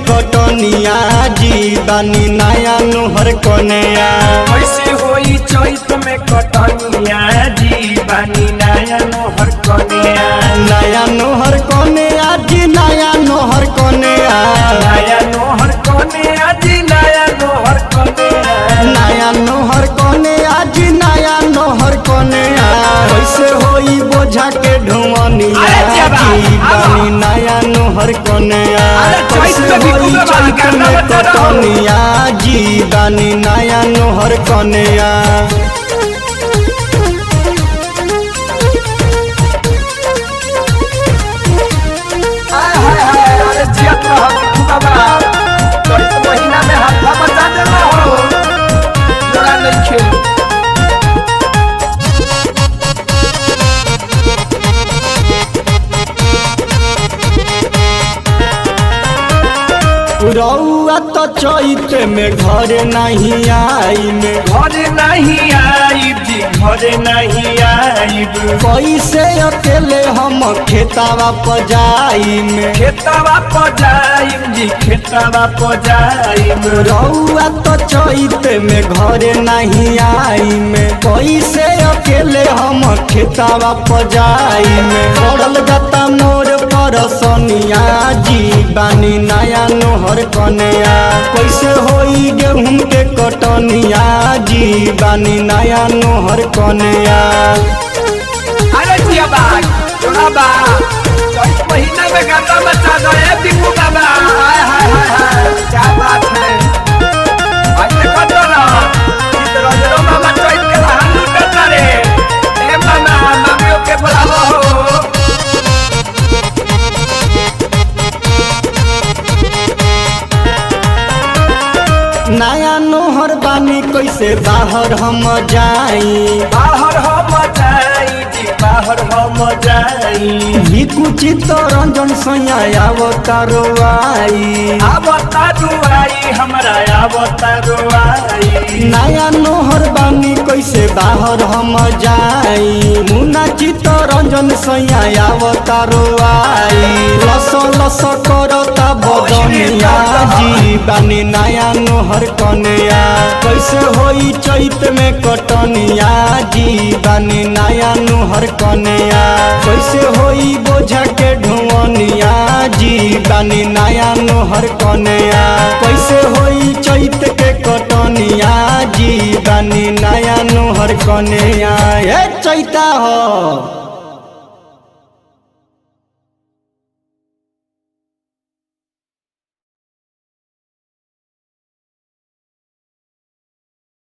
कटनिया जी बानी नया नोहर कन्या। कैसे होई चैत में कटनिया जी बानी नया नोहर कन्या। नया नोहर कन्या जी नया नोहर कन्या। नया नोहर कन्या जी नया नोहर कन्या। नया नोहर कन्या जी नया नोहर कन्या। कैसे होई बोझा के ढुमनिया जी बानी नया नोहर कन्या। कैसे होई चैत में कटनिया जी बानी नया नोहर कन्या। महीना में हाथ बचा देना हो जोड़ा नहीं खेल। रउआ तो चैत में घरे नहीं आई में। घरे नहीं आईब जी घरे नहीं आईब। कैसे अकेले हम खेतावा पजाई में। खेतवा पजाइब जी खेतवा पजाइब। रउआ तो चैत में घरे नहीं आई में। कैसे अकेले हम खेतावा पजाई में। पड़ल जाता मोर पर सोनिया जी बानी नया नोहर कन्या। कैसे होई गेहूं के कटनिया जी बानी नया नोहर कन्या। अरे जिया बाग जोड़ा बा चौथ महीना में गाता बचा दो ए बिकू बाबा। हाय हाय हाय हाय क्या बात है। आज देखो तो ना इधर उधर मामा चौथ के लहान लूटता रे। ए मामा मामियों के बुलावा हो। नया नोहर बानी कैसे बाहर हम जाई। बाहर हम जाई जी बाहर हम जाई। भिकु चित्तरंजन सैया अवतारो आई। आवतारू आई हमरा आवतारू आई। नया नोहर बानी कैसे बाहर हम जाई। मुन्ना चित्तरंजन सैया अवतारो आई। लस लस करता बदनिया जी बानी नया नोहर कन्या। कैसे होई चैत में कटनिया जी बानी नया नोहर कन्या। कैसे होई बोझा के ढुमनिया जी बानी नया नोहर कन्या। कैसे होई चैत के कटनिया जी बानी नया नोहर कन्या। ए चैता हो।